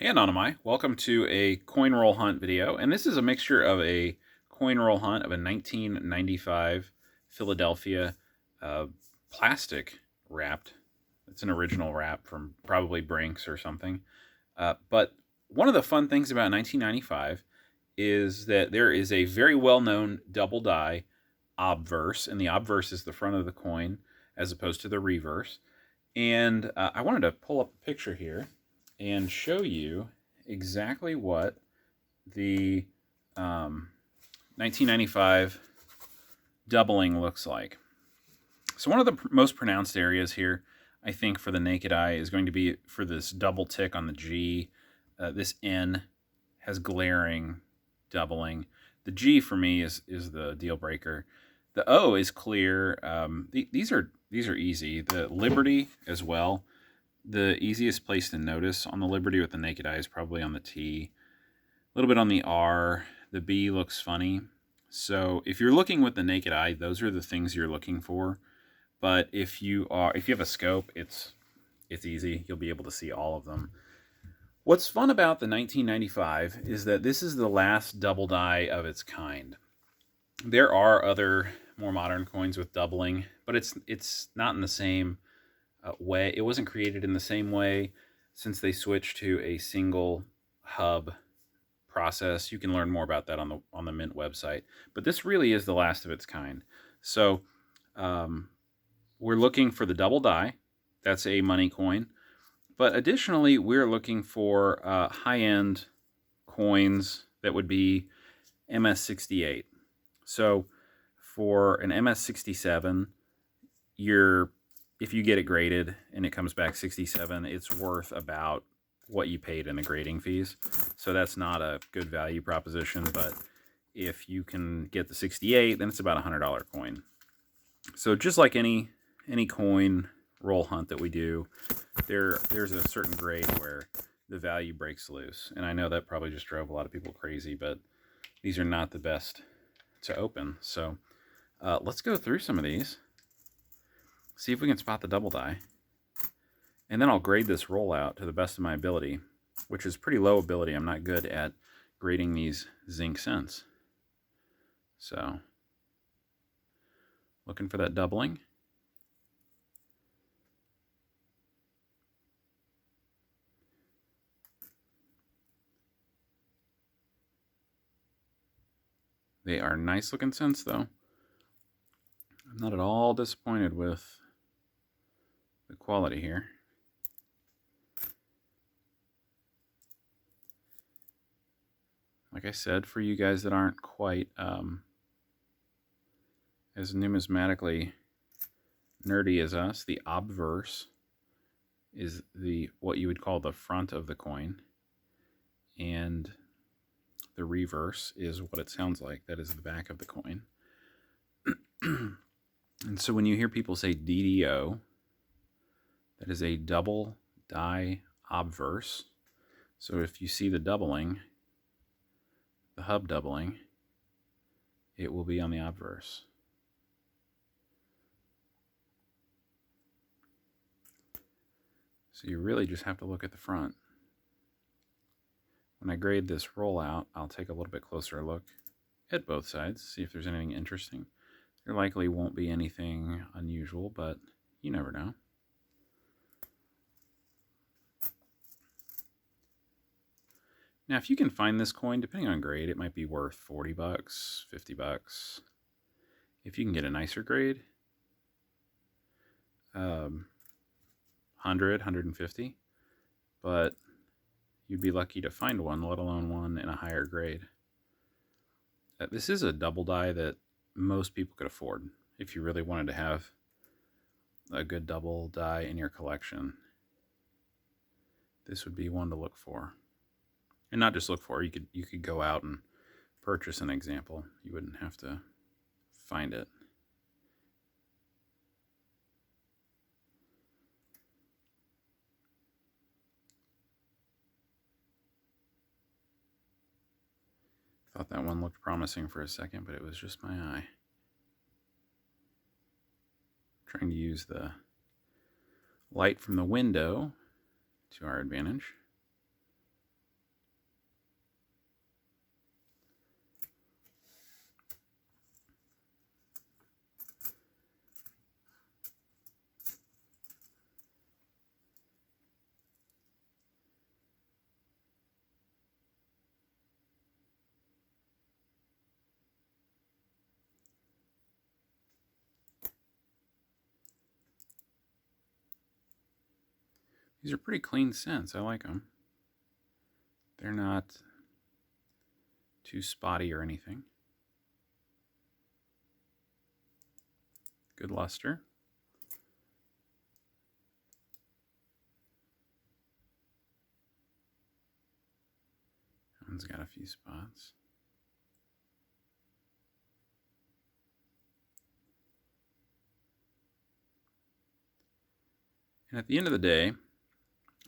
Hey Anonymai, welcome to a coin roll hunt video, and this is a mixture of a coin roll hunt of a 1995 Philadelphia plastic wrapped. It's an original wrap from probably Brinks or something. But one of the fun things about 1995 is that there is a very well-known double die obverse, and the obverse is the front of the coin as opposed to the reverse. And I wanted to pull up a picture here and show you exactly what the 1995 doubling looks like. So one of the most pronounced areas here, I think, for the naked eye is going to be for this double tick on the G. This N has glaring doubling. The G for me is the deal breaker. The O is clear. These are easy. The Liberty as well. The easiest place to notice on the Liberty with the naked eye is probably on the T. A little bit on the R. The B looks funny. So if you're looking with the naked eye, those are the things you're looking for. But if you have a scope, it's easy. You'll be able to see all of them. What's fun about the 1995 is that this is the last double die of its kind. There are other more modern coins with doubling, but it's not in the same way. It wasn't created in the same way since they switched to a single hub process. You can learn more about that on the Mint website. But this really is the last of its kind. So we're looking for the double die. That's a money coin. But additionally, we're looking for high-end coins that would be MS68. So for an MS67, if you get it graded and it comes back 67, it's worth about what you paid in the grading fees. So that's not a good value proposition, but if you can get the 68, then it's about a $100 coin. So just like any coin roll hunt that we do, there's a certain grade where the value breaks loose. And I know that probably just drove a lot of people crazy, but these are not the best to open. So let's go through some of these, see if we can spot the double die, and then I'll grade this roll out to the best of my ability, which is pretty low ability. I'm not good at grading these zinc cents. So looking for that doubling. They are nice looking cents though. I'm not at all disappointed with the quality here. Like I said, for you guys that aren't quite as numismatically nerdy as us, the obverse is what you would call the front of the coin, and the reverse is what it sounds like. That is the back of the coin. And so when you hear people say DDO, that is a double die obverse. So if you see the doubling, the hub doubling, it will be on the obverse. So you really just have to look at the front. When I grade this rollout, I'll take a little bit closer look at both sides, see if there's anything interesting. There likely won't be anything unusual, but you never know. Now, if you can find this coin, depending on grade, it might be worth 40 bucks, 50 bucks. If you can get a nicer grade, 100, 150, but you'd be lucky to find one, let alone one in a higher grade. This is a double die that most people could afford if you really wanted to have a good double die in your collection. This would be one to look for. And not just look for, you could go out and purchase an example. You wouldn't have to find it. Thought that one looked promising for a second, but it was just my eye. Trying to use the light from the window to our advantage. These are pretty clean scents. I like them. They're not too spotty or anything. Good luster. That one's got a few spots. And at the end of the day,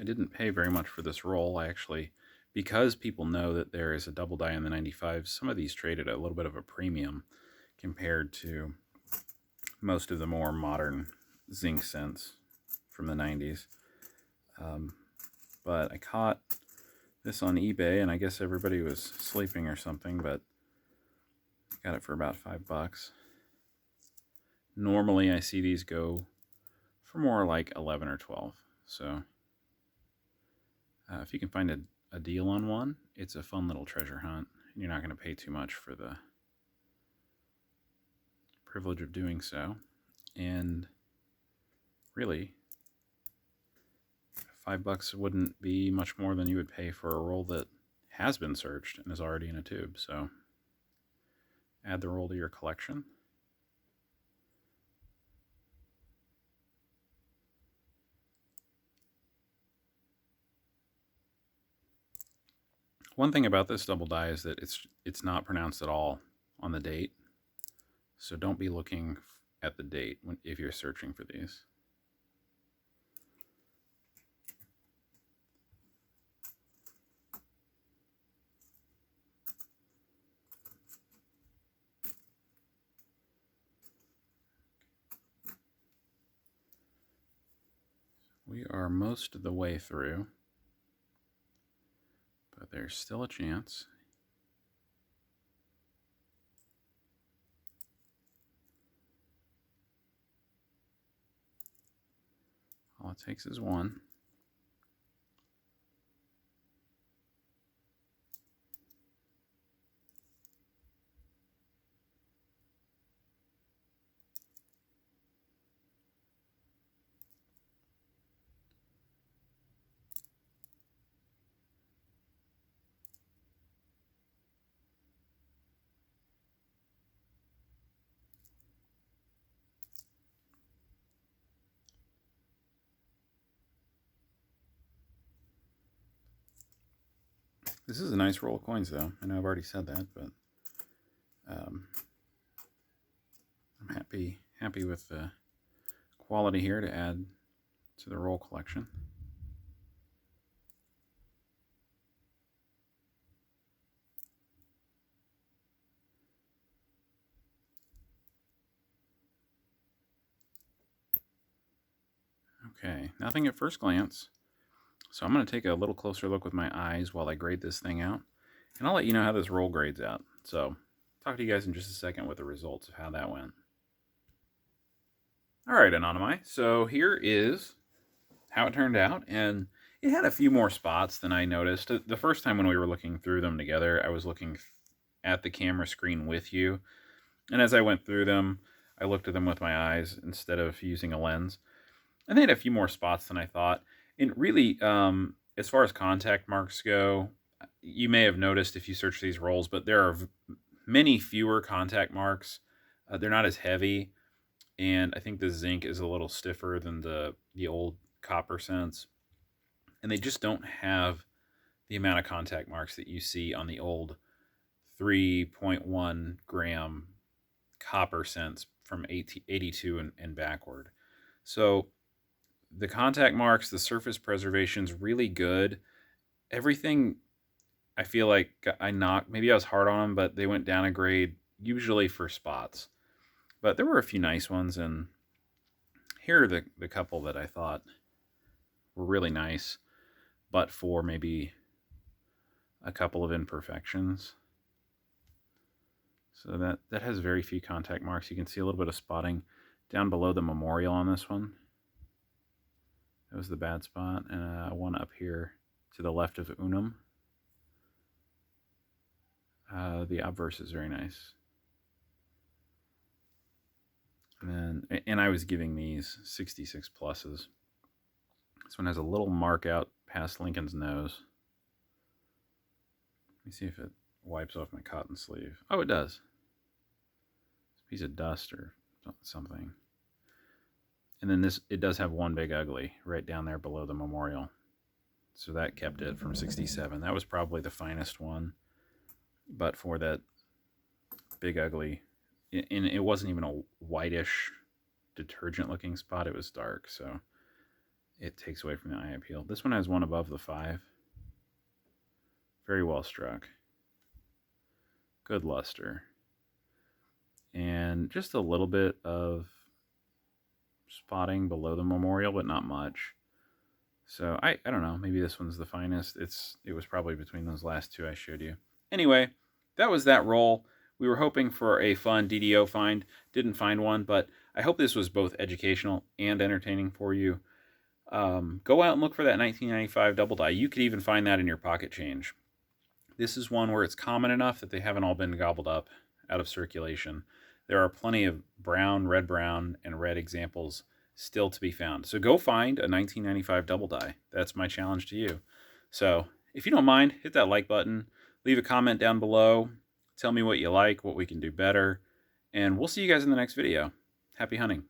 I didn't pay very much for this roll. I actually, because people know that there is a double die in the 95s, some of these trade at a little bit of a premium compared to most of the more modern zinc scents from the 90s. But I caught this on eBay, and I guess everybody was sleeping or something, but I got it for about $5. Normally I see these go for more like 11 or 12. So if you can find a deal on one, it's a fun little treasure hunt. You're not going to pay too much for the privilege of doing so. And really, $5 wouldn't be much more than you would pay for a roll that has been searched and is already in a tube. So add the roll to your collection. One thing about this double die is that it's not pronounced at all on the date. So don't be looking at the date if you're searching for these. We are most of the way through, but there's still a chance. All it takes is one. This is a nice roll of coins, though. I know I've already said that, but I'm happy with the quality here to add to the roll collection. Okay, nothing at first glance. So I'm going to take a little closer look with my eyes while I grade this thing out. And I'll let you know how this roll grades out. So talk to you guys in just a second with the results of how that went. All right, Anonymi. So here is how it turned out. And it had a few more spots than I noticed. The first time when we were looking through them together, I was looking at the camera screen with you. And as I went through them, I looked at them with my eyes instead of using a lens. And they had a few more spots than I thought. And really, as far as contact marks go, you may have noticed if you search these rolls, but there are many fewer contact marks. They're not as heavy, and I think the zinc is a little stiffer than the old copper scents. And they just don't have the amount of contact marks that you see on the old 3.1 gram copper scents from 82 and backward. So the contact marks, the surface preservation's really good. Everything, I feel like I knocked, maybe I was hard on them, but they went down a grade, usually for spots. But there were a few nice ones, and here are the couple that I thought were really nice, but for maybe a couple of imperfections. So that has very few contact marks. You can see a little bit of spotting down below the memorial on this one. That was the bad spot, and one up here to the left of Unum. The Obverse is very nice. And I was giving these 66 pluses. This one has a little mark out past Lincoln's nose. Let me see if it wipes off my cotton sleeve. Oh, it does. It's a piece of dust or something. And then this, it does have one big ugly right down there below the memorial. So that kept it from 67. That was probably the finest one. But for that big ugly, and it wasn't even a whitish detergent looking spot, it was dark, so it takes away from the eye appeal. This one has one above the 5. Very well struck. Good luster. And just a little bit of spotting below the memorial, but not much. So I don't know, maybe this one's the finest. It was probably between those last two I showed you. Anyway, that was that roll. We were hoping for a fun DDO find. Didn't find one, but I hope this was both educational and entertaining for you. Go out and look for that 1995 double die. You could even find that in your pocket change. This is one where it's common enough that they haven't all been gobbled up out of circulation. There are plenty of brown, and red examples still to be found. So go find a 1995 double die. That's my challenge to you. So if you don't mind, hit that like button. Leave a comment down below. Tell me what you like, what we can do better. And we'll see you guys in the next video. Happy hunting.